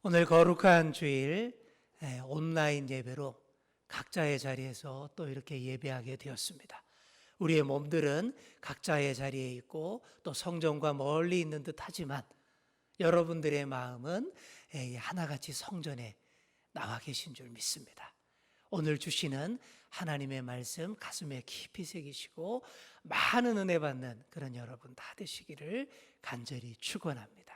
오늘 거룩한 주일 온라인 예배로 각자의 자리에서 또 이렇게 예배하게 되었습니다. 우리의 몸들은 각자의 자리에 있고 또 성전과 멀리 있는 듯 하지만 여러분들의 마음은 하나같이 성전에 나와 계신 줄 믿습니다. 오늘 주시는 하나님의 말씀 가슴에 깊이 새기시고 많은 은혜 받는 그런 여러분 다 되시기를 간절히 축원합니다.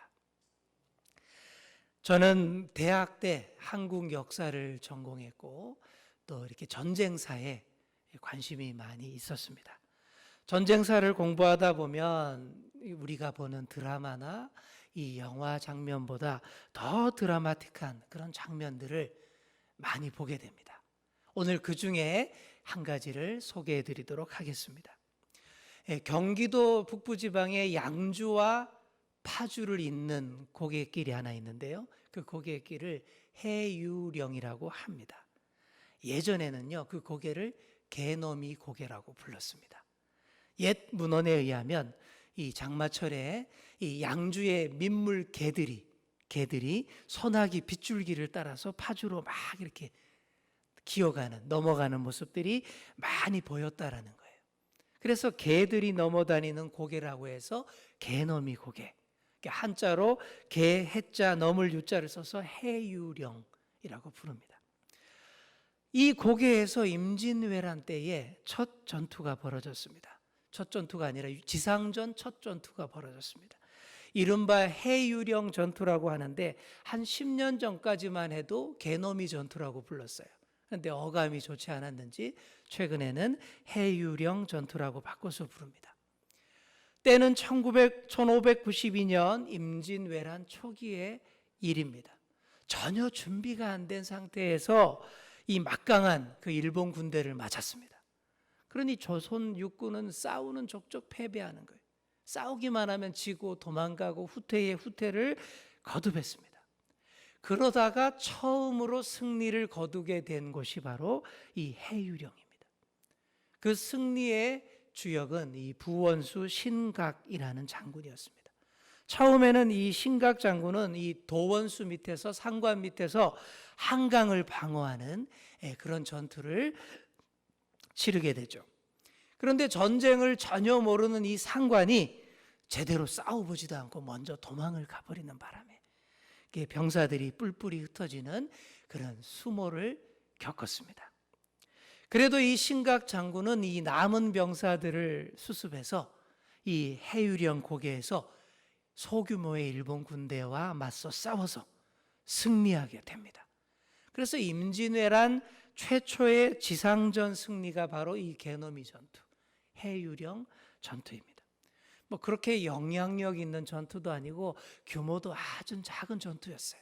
저는 대학 때 한국 역사를 전공했고 또 이렇게 전쟁사에 관심이 많이 있었습니다. 전쟁사를 공부하다 보면 우리가 보는 드라마나 이 영화 장면보다 더 드라마틱한 그런 장면들을 많이 보게 됩니다. 오늘 그 중에 한 가지를 소개해 드리도록 하겠습니다. 경기도 북부지방의 양주와 파주를 잇는 고갯길이 하나 있는데요. 그 고갯길을 해유령이라고 합니다. 예전에는요, 그 고개를 개너미 고개라고 불렀습니다. 옛 문헌에 의하면 이 장마철에 이 양주의 민물 개들이 소나기 빗줄기를 따라서 파주로 막 이렇게 넘어가는 모습들이 많이 보였다라는 거예요. 그래서 개들이 넘어다니는 고개라고 해서 개너미 고개. 한자로 개, 해자, 넘을 유자를 써서 해유령이라고 부릅니다. 이 고개에서 임진왜란 때에 첫 전투가 벌어졌습니다. 첫 전투가 아니라 지상전 첫 전투가 벌어졌습니다. 이른바 해유령 전투라고 하는데 한 10년 전까지만 해도 개너미 전투라고 불렀어요. 그런데 어감이 좋지 않았는지 최근에는 해유령 전투라고 바꿔서 부릅니다. 때는 1592년 임진왜란 초기의 일입니다. 전혀 준비가 안 된 상태에서 이 막강한 그 일본 군대를 맞았습니다. 그러니 조선 육군은 싸우는 족족 패배하는 거예요. 싸우기만 하면 지고 도망가고 후퇴에 후퇴를 거듭했습니다. 그러다가 처음으로 승리를 거두게 된 곳이 바로 이 해유령입니다. 그 승리의 주역은 이 부원수 신각이라는 장군이었습니다. 처음에는 이 신각 장군은 이 도원수 밑에서 상관 밑에서 한강을 방어하는 그런 전투를 치르게 되죠. 그런데 전쟁을 전혀 모르는 이 상관이 제대로 싸워보지도 않고 먼저 도망을 가버리는 바람에 병사들이 뿔뿔이 흩어지는 그런 수모를 겪었습니다. 그래도 이 신각 장군은 이 남은 병사들을 수습해서 이 해유령 고개에서 소규모의 일본 군대와 맞서 싸워서 승리하게 됩니다. 그래서 임진왜란 최초의 지상전 승리가 바로 이 개너미 전투, 해유령 전투입니다. 뭐 그렇게 영향력 있는 전투도 아니고 규모도 아주 작은 전투였어요.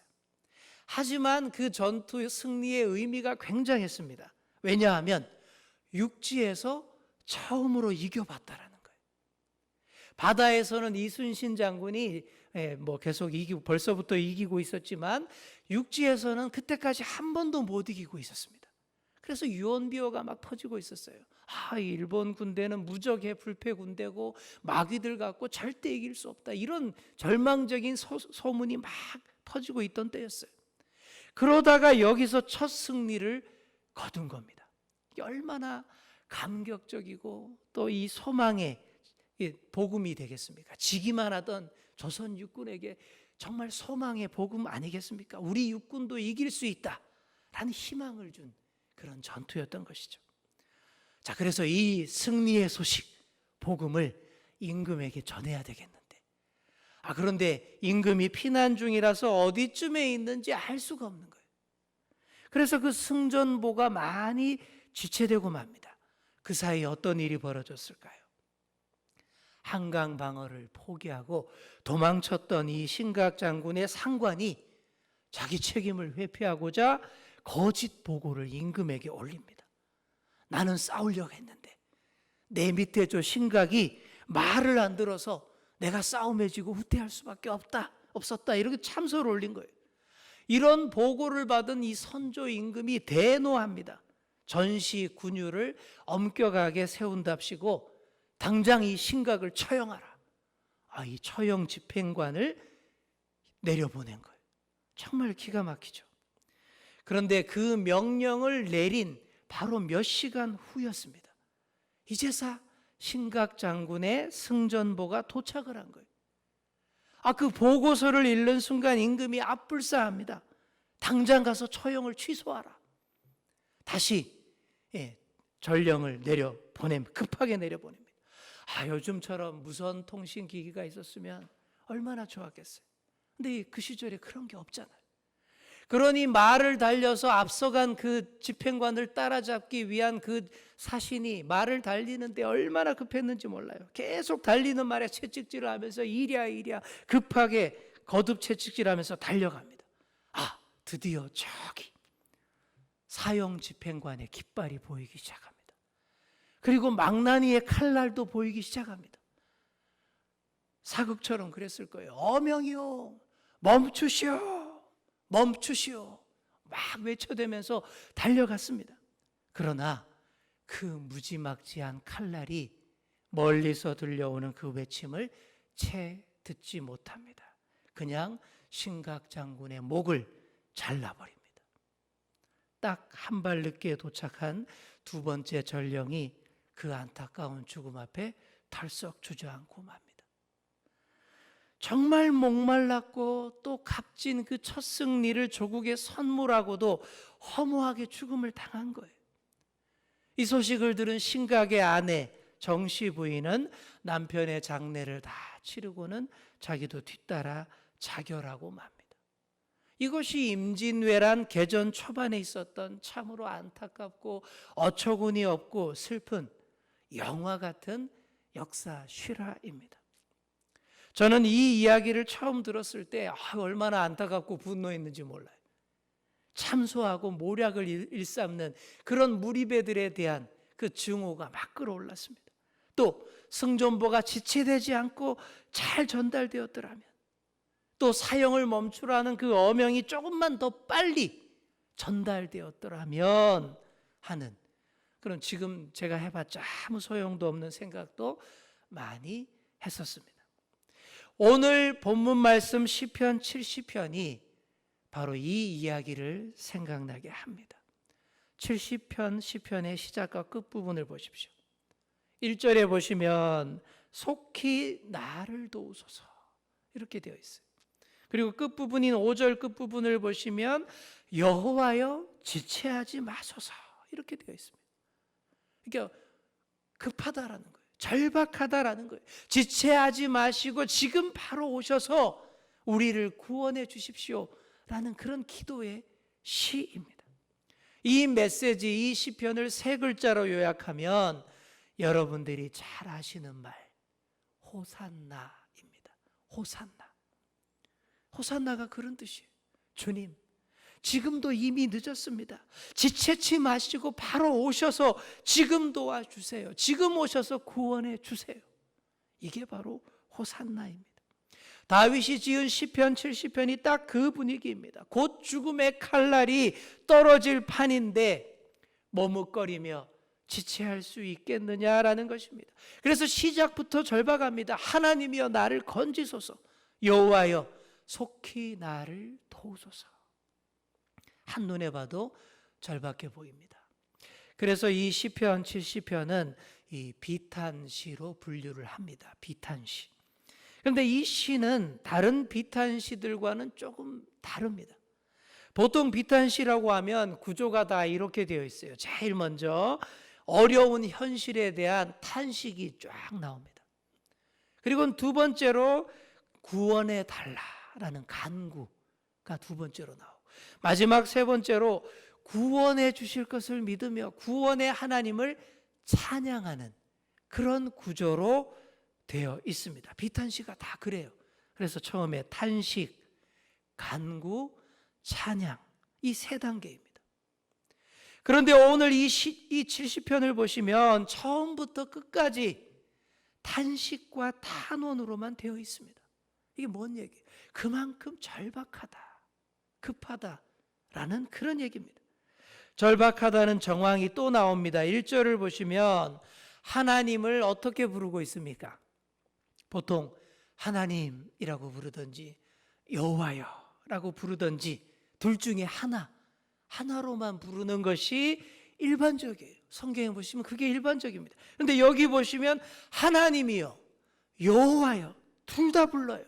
하지만 그 전투 승리의 의미가 굉장했습니다. 왜냐하면 육지에서 처음으로 이겨봤다라는 거예요. 바다에서는 이순신 장군이 계속 벌써부터 이기고 있었지만 육지에서는 그때까지 한 번도 못 이기고 있었습니다. 그래서 유언비어가 막 퍼지고 있었어요. 일본 군대는 무적의 불패 군대고 마귀들 같고 절대 이길 수 없다. 이런 절망적인 소문이 막 퍼지고 있던 때였어요. 그러다가 여기서 첫 승리를 거둔 겁니다. 얼마나 감격적이고 또 이 소망의 복음이 되겠습니까? 지기만 하던 조선 육군에게 정말 소망의 복음 아니겠습니까? 우리 육군도 이길 수 있다라는 희망을 준 그런 전투였던 것이죠. 자, 그래서 이 승리의 소식, 복음을 임금에게 전해야 되겠는데 그런데 임금이 피난 중이라서 어디쯤에 있는지 알 수가 없는 거예요. 그래서 그 승전보가 많이 지체되고 맙니다. 그 사이에 어떤 일이 벌어졌을까요? 한강 방어를 포기하고 도망쳤던 이 신각 장군의 상관이 자기 책임을 회피하고자 거짓 보고를 임금에게 올립니다. 나는 싸우려고 했는데 내 밑에 저 신각이 말을 안 들어서 내가 싸움에 지고 후퇴할 수밖에 없었다 이렇게 참소를 올린 거예요. 이런 보고를 받은 이 선조 임금이 대노합니다. 전시 군유를 엄격하게 세운답시고 당장 이 신각을 처형하라. 이 처형 집행관을 내려보낸 거예요. 정말 기가 막히죠. 그런데 그 명령을 내린 바로 몇 시간 후였습니다. 이제서 신각 장군의 승전보가 도착을 한 거예요. 그 보고서를 읽는 순간 임금이 압불싸합니다. 당장 가서 처형을 취소하라. 다시 전령을 급하게 내려보냅니다. 요즘처럼 무선 통신 기기가 있었으면 얼마나 좋았겠어요. 근데 그 시절에 그런 게 없잖아요. 그러니 말을 달려서 앞서간 그 집행관을 따라잡기 위한 그 사신이 말을 달리는데 얼마나 급했는지 몰라요. 계속 달리는 말에 채찍질을 하면서 이랴 급하게 거듭 채찍질하면서 달려갑니다. 드디어 저기 사형 집행관의 깃발이 보이기 시작합니다. 그리고 망나니의 칼날도 보이기 시작합니다. 사극처럼 그랬을 거예요. 어명이요, 멈추시오 막 외쳐대면서 달려갔습니다. 그러나 그 무지막지한 칼날이 멀리서 들려오는 그 외침을 채 듣지 못합니다. 그냥 신각 장군의 목을 잘라버립니다. 딱 한 발 늦게 도착한 두 번째 전령이 그 안타까운 죽음 앞에 털썩 주저앉고 맙니다. 정말 목말랐고 또 값진 그 첫 승리를 조국에 선물하고도 허무하게 죽음을 당한 거예요. 이 소식을 들은 신각의 아내 정씨 부인은 남편의 장례를 다 치르고는 자기도 뒤따라 자결하고 맙니다. 이것이 임진왜란 개전 초반에 있었던 참으로 안타깝고 어처구니 없고 슬픈 영화 같은 역사 실화입니다. 저는 이 이야기를 처음 들었을 때 얼마나 안타깝고 분노했는지 몰라요. 참소하고 모략을 일삼는 그런 무리배들에 대한 그 증오가 막 끌어올랐습니다. 또 승전보가 지체되지 않고 잘 전달되었더라면, 또 사형을 멈추라는 그 어명이 조금만 더 빨리 전달되었더라면 하는 그런, 지금 제가 해봤자 아무 소용도 없는 생각도 많이 했었습니다. 오늘 본문 말씀 시편 70편이 바로 이 이야기를 생각나게 합니다. 70편 시편의 시작과 끝부분을 보십시오. 1절에 보시면 속히 나를 도우소서 이렇게 되어 있어요. 그리고 끝부분인 5절 끝부분을 보시면 여호와여 지체하지 마소서 이렇게 되어 있습니다. 그러니까 급하다라는 거예요. 절박하다라는 거예요. 지체하지 마시고 지금 바로 오셔서 우리를 구원해 주십시오 라는 그런 기도의 시입니다. 이 메시지, 이 시편을 세 글자로 요약하면 여러분들이 잘 아시는 말, 호산나입니다. 호산나가 그런 뜻이에요. 주님, 지금도 이미 늦었습니다. 지체치 마시고 바로 오셔서 지금 도와주세요. 지금 오셔서 구원해 주세요. 이게 바로 호산나입니다. 다윗이 지은 시편 70편이 딱 그 분위기입니다. 곧 죽음의 칼날이 떨어질 판인데 머뭇거리며 지체할 수 있겠느냐라는 것입니다. 그래서 시작부터 절박합니다. 하나님이여 나를 건지소서, 여호와여 속히 나를 도우소서. 한눈에 봐도 절박해 보입니다. 그래서 이 시편 70편은 이 비탄시로 분류를 합니다. 비탄시. 그런데 이 시는 다른 비탄시들과는 조금 다릅니다. 보통 비탄시라고 하면 구조가 다 이렇게 되어 있어요. 제일 먼저 어려운 현실에 대한 탄식이 쫙 나옵니다. 그리고 두 번째로 구원해 달라라는 간구가 두 번째로 나오고, 마지막 세 번째로 구원해 주실 것을 믿으며 구원의 하나님을 찬양하는 그런 구조로 되어 있습니다. 비탄시가 다 그래요. 그래서 처음에 탄식, 간구, 찬양, 이 세 단계입니다. 그런데 오늘 이 70편을 보시면 처음부터 끝까지 탄식과 탄원으로만 되어 있습니다. 이게 뭔 얘기예요? 그만큼 절박하다, 급하다라는 그런 얘기입니다. 절박하다는 정황이 또 나옵니다. 1절을 보시면 하나님을 어떻게 부르고 있습니까? 보통 하나님이라고 부르든지 여호와여 라고 부르든지 둘 중에 하나로만 부르는 것이 일반적이에요. 성경에 보시면 그게 일반적입니다. 그런데 여기 보시면 하나님이요, 여호와요, 둘 다 불러요.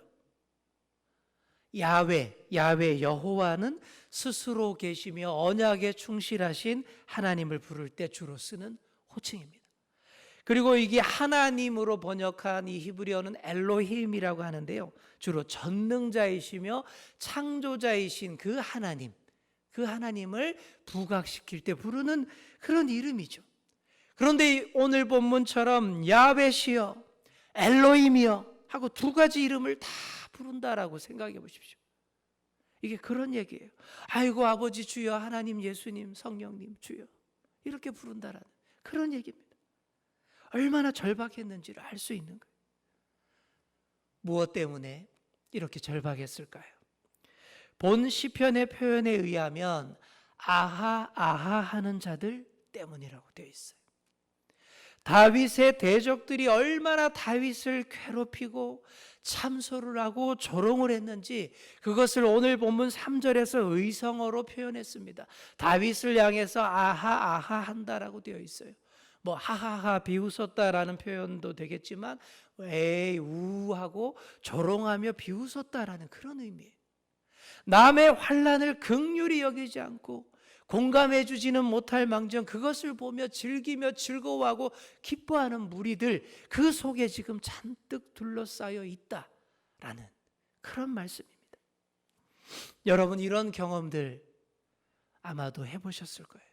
야훼 여호와는 스스로 계시며 언약에 충실하신 하나님을 부를 때 주로 쓰는 호칭입니다. 그리고 이게 하나님으로 번역한 이 히브리어는 엘로힘이라고 하는데요, 주로 전능자이시며 창조자이신 그 하나님을 부각시킬 때 부르는 그런 이름이죠. 그런데 오늘 본문처럼 야훼시여 엘로힘이여 하고 두 가지 이름을 다 부른다라고 생각해 보십시오. 이게 그런 얘기예요. 아이고 아버지 주여, 하나님 예수님 성령님 주여, 이렇게 부른다라는 그런 얘기입니다. 얼마나 절박했는지를 알 수 있는 거예요. 무엇 때문에 이렇게 절박했을까요? 본 시편의 표현에 의하면 아하 하는 자들 때문이라고 되어 있어요. 다윗의 대적들이 얼마나 다윗을 괴롭히고 참소를 하고 조롱을 했는지 그것을 오늘 본문 3절에서 의성어로 표현했습니다. 다윗을 향해서 아하 한다라고 되어 있어요. 뭐 하하하 비웃었다라는 표현도 되겠지만 에이 우하고 조롱하며 비웃었다라는 그런 의미예요. 남의 환난을 긍휼히 여기지 않고 공감해 주지는 못할 망정 그것을 보며 즐기며 즐거워하고 기뻐하는 무리들, 그 속에 지금 잔뜩 둘러싸여 있다라는 그런 말씀입니다. 여러분 이런 경험들 아마도 해보셨을 거예요.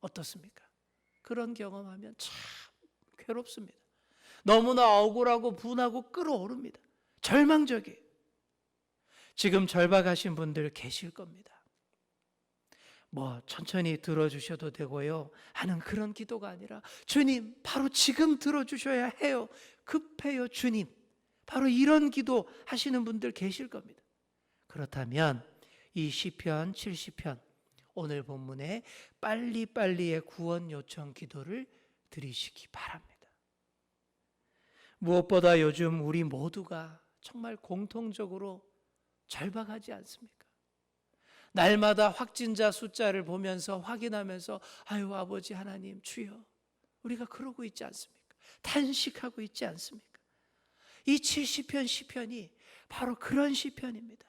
어떻습니까? 그런 경험하면 참 괴롭습니다. 너무나 억울하고 분하고 끓어오릅니다. 절망적이에요. 지금 절박하신 분들 계실 겁니다. 뭐 천천히 들어주셔도 되고요 하는 그런 기도가 아니라 주님 바로 지금 들어주셔야 해요, 급해요 주님, 바로 이런 기도 하시는 분들 계실 겁니다. 그렇다면 이 시편 70편 오늘 본문에 빨리빨리의 구원 요청 기도를 드리시기 바랍니다. 무엇보다 요즘 우리 모두가 정말 공통적으로 절박하지 않습니까? 날마다 확진자 숫자를 보면서 확인하면서 아유 아버지 하나님 주여, 우리가 그러고 있지 않습니까? 탄식하고 있지 않습니까? 이 70편 시편이 바로 그런 시편입니다.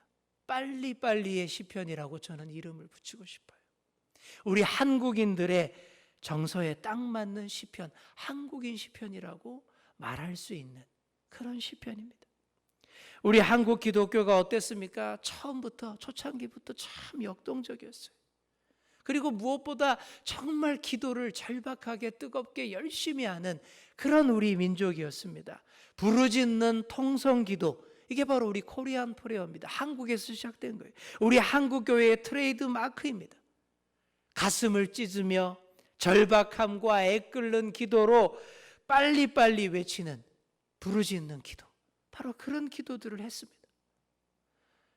빨리빨리의 시편이라고 저는 이름을 붙이고 싶어요. 우리 한국인들의 정서에 딱 맞는 시편, 한국인 시편이라고 말할 수 있는 그런 시편입니다. 우리 한국 기독교가 어땠습니까? 처음부터 초창기부터 참 역동적이었어요. 그리고 무엇보다 정말 기도를 절박하게 뜨겁게 열심히 하는 그런 우리 민족이었습니다. 부르짖는 통성기도, 이게 바로 우리 코리안 프레어입니다. 한국에서 시작된 거예요. 우리 한국 교회의 트레이드 마크입니다. 가슴을 찢으며 절박함과 애끓는 기도로 빨리빨리 외치는, 부르짖는 기도, 바로 그런 기도들을 했습니다.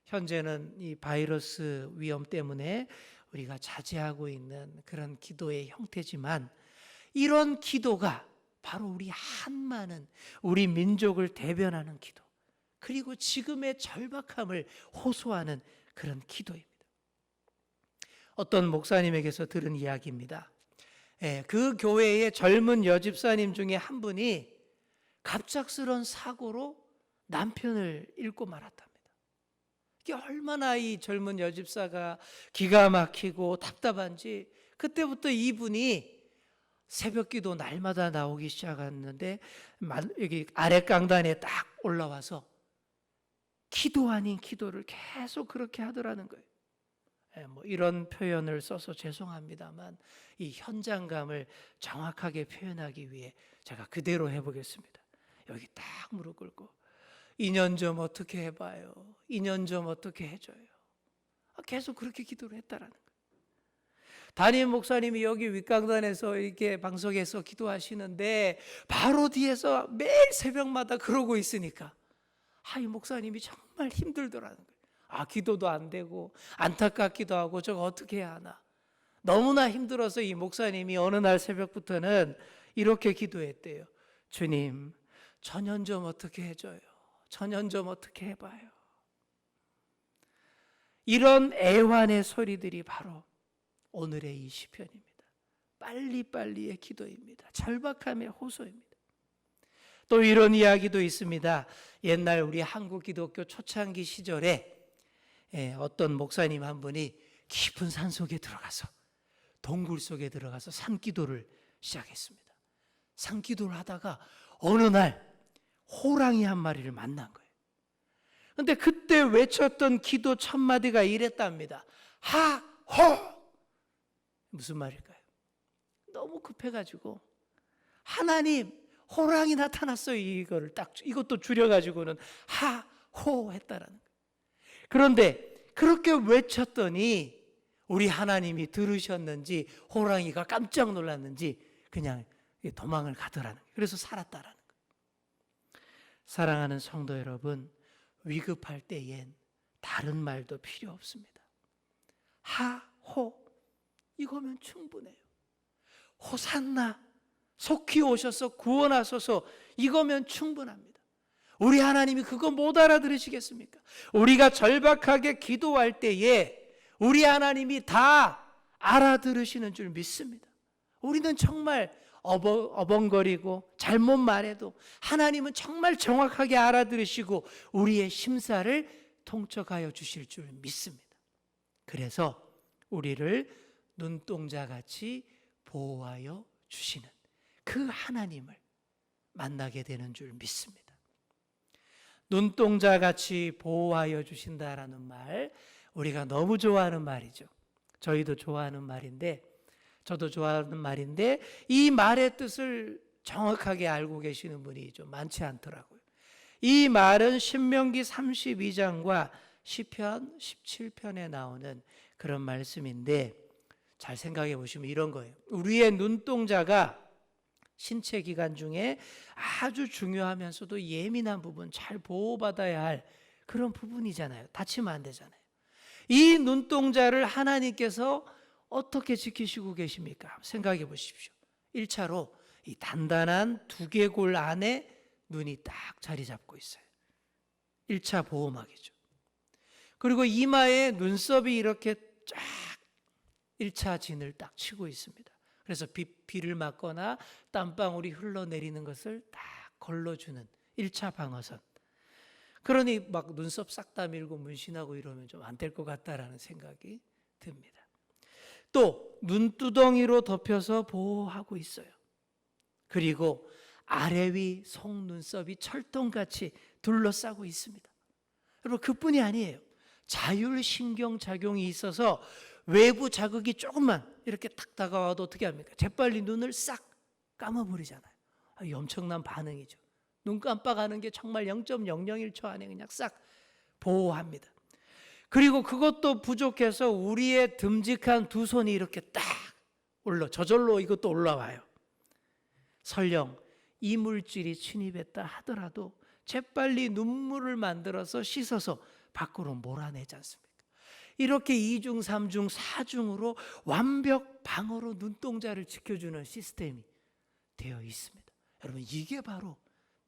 현재는 이 바이러스 위험 때문에 우리가 자제하고 있는 그런 기도의 형태지만 이런 기도가 바로 우리 한많은 우리 민족을 대변하는 기도, 그리고 지금의 절박함을 호소하는 그런 기도입니다. 어떤 목사님에게서 들은 이야기입니다. 그 교회의 젊은 여집사님 중에 한 분이 갑작스런 사고로 남편을 잃고 말았답니다. 이게 얼마나 이 젊은 여집사가 기가 막히고 답답한지 그때부터 이분이 새벽기도 날마다 나오기 시작했는데 여기 아래 강단에 딱 올라와서 기도 아닌 기도를 계속 그렇게 하더라는 거예요. 뭐 이런 표현을 써서 죄송합니다만 이 현장감을 정확하게 표현하기 위해 제가 그대로 해보겠습니다. 여기 딱 무릎 꿇고 2년 좀 어떻게 해봐요, 2년 좀 어떻게 해줘요. 계속 그렇게 기도를 했다라는 거예요. 담임 목사님이 여기 윗강단에서 이렇게 방송에서 기도하시는데 바로 뒤에서 매일 새벽마다 그러고 있으니까 이 목사님이 정말 힘들더라는 거예요. 기도도 안 되고 안타깝기도 하고 저거 어떻게 해야 하나. 너무나 힘들어서 이 목사님이 어느 날 새벽부터는 이렇게 기도했대요. 주님, 전현 좀 어떻게 해줘요, 전현 좀 어떻게 해봐요. 이런 애환의 소리들이 바로 오늘의 이 시편입니다. 빨리빨리의 기도입니다. 절박함의 호소입니다. 또 이런 이야기도 있습니다. 옛날 우리 한국 기독교 초창기 시절에 어떤 목사님 한 분이 깊은 산 속에 들어가서, 동굴 속에 들어가서 산기도를 시작했습니다. 산기도를 하다가 어느 날 호랑이 한 마리를 만난 거예요. 근데 그때 외쳤던 기도 첫 마디가 이랬답니다. 하호! 무슨 말일까요? 너무 급해가지고 하나님, 호랑이 나타났어요. 이것도 줄여가지고는 하호 했다라는 거예요. 그런데 그렇게 외쳤더니 우리 하나님이 들으셨는지 호랑이가 깜짝 놀랐는지 그냥 도망을 가더라는 거예요. 그래서 살았다라는 거예요. 사랑하는 성도 여러분, 위급할 때엔 다른 말도 필요 없습니다. 하호, 이거면 충분해요. 호산나, 속히 오셔서 구원하소서, 이거면 충분합니다. 우리 하나님이 그거 못 알아들으시겠습니까? 우리가 절박하게 기도할 때에 우리 하나님이 다 알아들으시는 줄 믿습니다. 우리는 정말 어벙거리고 잘못 말해도 하나님은 정말 정확하게 알아들으시고 우리의 심사를 통촉하여 주실 줄 믿습니다. 그래서 우리를 눈동자같이 보호하여 주시는 그 하나님을 만나게 되는 줄 믿습니다. 눈동자같이 보호하여 주신다라는 말, 우리가 너무 좋아하는 말이죠. 저희도 좋아하는 말인데, 저도 좋아하는 말인데 이 말의 뜻을 정확하게 알고 계시는 분이 좀 많지 않더라고요. 이 말은 신명기 32장과 시편 17편에 나오는 그런 말씀인데, 잘 생각해 보시면 이런 거예요. 우리의 눈동자가 신체 기관 중에 아주 중요하면서도 예민한 부분, 잘 보호받아야 할 그런 부분이잖아요. 다치면 안 되잖아요. 이 눈동자를 하나님께서 어떻게 지키시고 계십니까? 생각해 보십시오. 1차로 이 단단한 두개골 안에 눈이 딱 자리 잡고 있어요. 1차 보호막이죠. 그리고 이마에 눈썹이 이렇게 쫙 1차 진을 딱 치고 있습니다. 그래서 비를 맞거나 땀방울이 흘러내리는 것을 딱 걸러주는 1차 방어선. 그러니 막 눈썹 싹 다 밀고 문신하고 이러면 좀 안 될 것 같다라는 생각이 듭니다. 또 눈두덩이로 덮여서 보호하고 있어요. 그리고 아래 위 속눈썹이 철통같이 둘러싸고 있습니다. 여러분, 그뿐이 아니에요. 자율신경작용이 있어서 외부 자극이 조금만 이렇게 탁 다가와도 어떻게 합니까? 재빨리 눈을 싹 감아버리잖아요. 이 엄청난 반응이죠. 눈 깜빡하는 게 정말 0.001초 안에 그냥 싹 보호합니다. 그리고 그것도 부족해서 우리의 듬직한 두 손이 이렇게 딱 저절로 이것도 올라와요. 설령 이물질이 침입했다 하더라도 재빨리 눈물을 만들어서 씻어서 밖으로 몰아내지 않습니까? 이렇게 2중, 3중, 4중으로 완벽 방어로 눈동자를 지켜주는 시스템이 되어 있습니다. 여러분, 이게 바로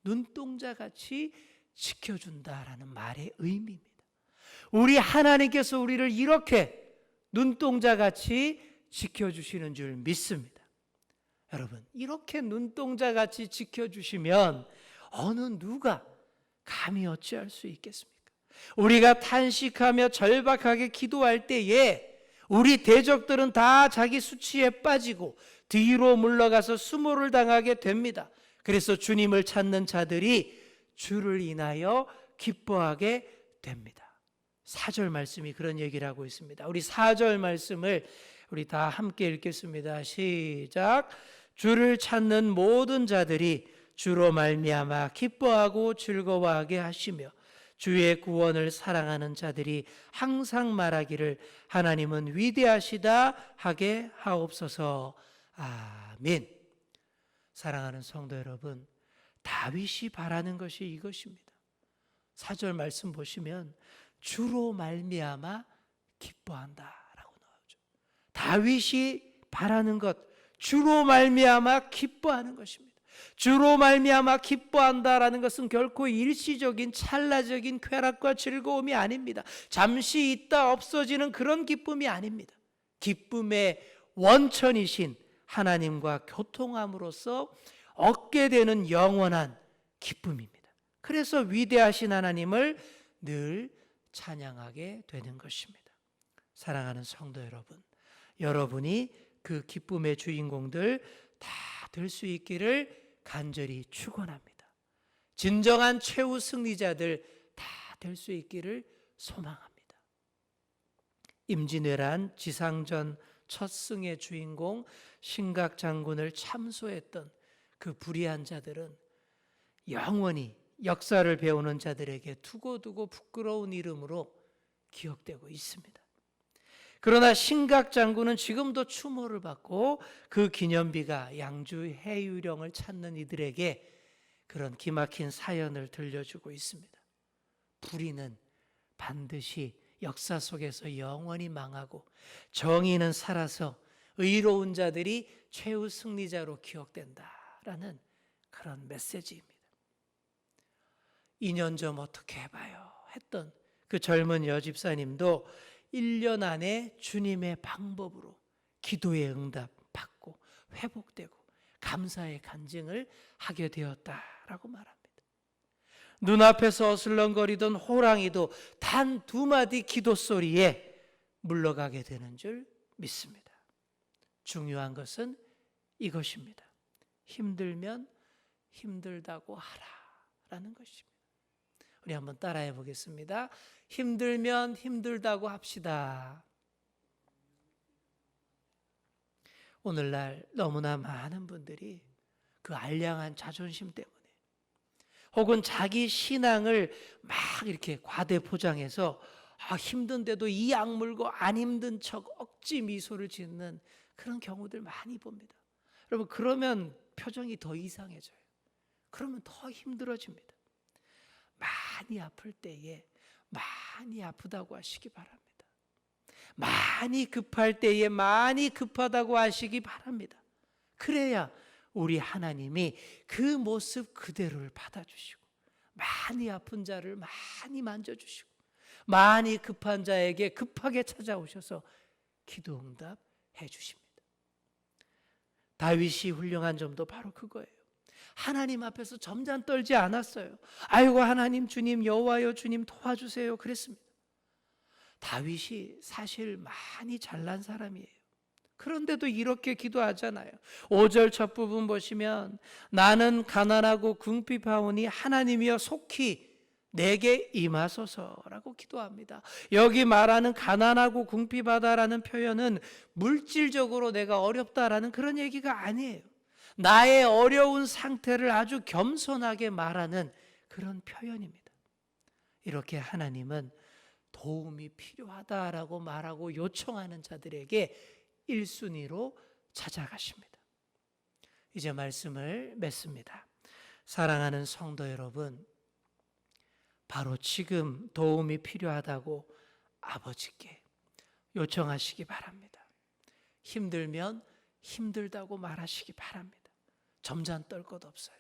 눈동자같이 지켜준다라는 말의 의미입니다. 우리 하나님께서 우리를 이렇게 눈동자같이 지켜주시는 줄 믿습니다. 여러분, 이렇게 눈동자같이 지켜주시면 어느 누가 감히 어찌할 수 있겠습니까? 우리가 탄식하며 절박하게 기도할 때에 우리 대적들은 다 자기 수치에 빠지고 뒤로 물러가서 수모를 당하게 됩니다. 그래서 주님을 찾는 자들이 주를 인하여 기뻐하게 됩니다. 4절 말씀이 그런 얘기를 하고 있습니다. 우리 4절 말씀을 우리 다 함께 읽겠습니다. 시작. 주를 찾는 모든 자들이 주로 말미암아 기뻐하고 즐거워하게 하시며 주의 구원을 사랑하는 자들이 항상 말하기를 하나님은 위대하시다 하게 하옵소서. 아멘. 사랑하는 성도 여러분, 다윗이 바라는 것이 이것입니다. 4절 말씀 보시면 주로 말미암아 기뻐한다라고 나오죠. 다윗이 바라는 것, 주로 말미암아 기뻐하는 것입니다. 주로 말미암아 기뻐한다라는 것은 결코 일시적인 찰나적인 쾌락과 즐거움이 아닙니다. 잠시 있다 없어지는 그런 기쁨이 아닙니다. 기쁨의 원천이신 하나님과 교통함으로써 얻게 되는 영원한 기쁨입니다. 그래서 위대하신 하나님을 늘 찬양하게 되는 것입니다. 사랑하는 성도 여러분, 여러분이 그 기쁨의 주인공들 다 될 수 있기를 간절히 축원합니다. 진정한 최후 승리자들 다 될 수 있기를 소망합니다. 임진왜란 지상전 첫 승의 주인공 신각장군을 참소했던 그 불의한 자들은 영원히 역사를 배우는 자들에게 두고두고 부끄러운 이름으로 기억되고 있습니다. 그러나 신각장군은 지금도 추모를 받고 그 기념비가 양주 해유령을 찾는 이들에게 그런 기막힌 사연을 들려주고 있습니다. 불의는 반드시 역사 속에서 영원히 망하고 정의는 살아서 의로운 자들이 최후 승리자로 기억된다라는 그런 메시지입니다. 2년 전 어떻게 해봐요 했던 그 젊은 여집사님도 1년 안에 주님의 방법으로 기도의 응답 받고 회복되고 감사의 간증을 하게 되었다라고 말합니다. 눈앞에서 어슬렁거리던 호랑이도 단 2마디 기도 소리에 물러가게 되는 줄 믿습니다. 중요한 것은 이것입니다. 힘들면 힘들다고 하라라는 것입니다. 우리 한번 따라해 보겠습니다. 힘들면 힘들다고 합시다. 오늘날 너무나 많은 분들이 그 알량한 자존심 때문에 혹은 자기 신앙을 막 이렇게 과대 포장해서 힘든데도 이 악물고 안 힘든 척 억지 미소를 짓는 그런 경우들 많이 봅니다. 여러분, 그러면 표정이 더 이상해져요. 그러면 더 힘들어집니다. 많이 아플 때에 많이 아프다고 하시기 바랍니다. 많이 급할 때에 많이 급하다고 하시기 바랍니다. 그래야 우리 하나님이 그 모습 그대로를 받아주시고 많이 아픈 자를 많이 만져주시고 많이 급한 자에게 급하게 찾아오셔서 기도 응답해 주십니다. 다윗이 훌륭한 점도 바로 그거예요. 하나님 앞에서 점잖 떨지 않았어요. 아이고 하나님, 주님, 여호와여 주님 도와주세요 그랬습니다. 다윗이 사실 많이 잘난 사람이에요. 그런데도 이렇게 기도하잖아요. 5절 첫 부분 보시면 나는 가난하고 궁핍하오니 하나님이여 속히 내게 임하소서라고 기도합니다. 여기 말하는 가난하고 궁핍하다라는 표현은 물질적으로 내가 어렵다라는 그런 얘기가 아니에요. 나의 어려운 상태를 아주 겸손하게 말하는 그런 표현입니다. 이렇게 하나님은 도움이 필요하다라고 말하고 요청하는 자들에게 1순위로 찾아가십니다. 이제 말씀을 맺습니다. 사랑하는 성도 여러분, 바로 지금 도움이 필요하다고 아버지께 요청하시기 바랍니다. 힘들면 힘들다고 말하시기 바랍니다. 점잖 떨 것 없어요.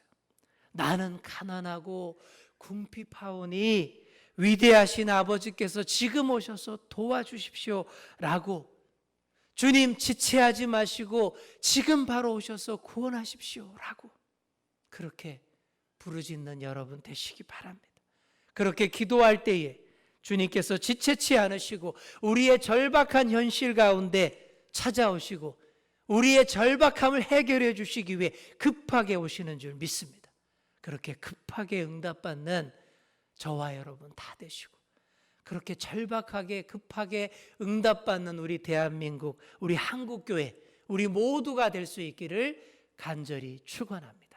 나는 가난하고 궁핍하오니 위대하신 아버지께서 지금 오셔서 도와주십시오 라고, 주님 지체하지 마시고 지금 바로 오셔서 구원하십시오 라고 그렇게 부르짖는 여러분 되시기 바랍니다. 그렇게 기도할 때에 주님께서 지체치 않으시고 우리의 절박한 현실 가운데 찾아오시고 우리의 절박함을 해결해 주시기 위해 급하게 오시는 줄 믿습니다. 그렇게 급하게 응답받는 저와 여러분 다 되시고, 그렇게 절박하게 급하게 응답받는 우리 대한민국, 우리 한국교회, 우리 모두가 될 수 있기를 간절히 축원합니다.